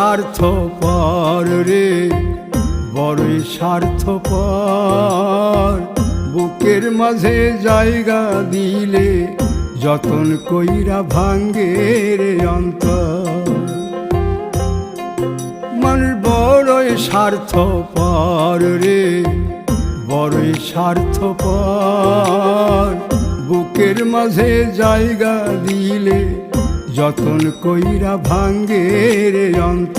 স্বার্থপর রে, বড়ই স্বার্থপর। বুকের মাঝে জায়গা দিলে যতন কইরা ভাঙ্গে রে অন্তর। মানুষ বড়ই স্বার্থপর রে, বড়ই স্বার্থপর। বুকের মাঝে জায়গা দিলে যতন কইরা ভাঙ্গে রে অন্তর।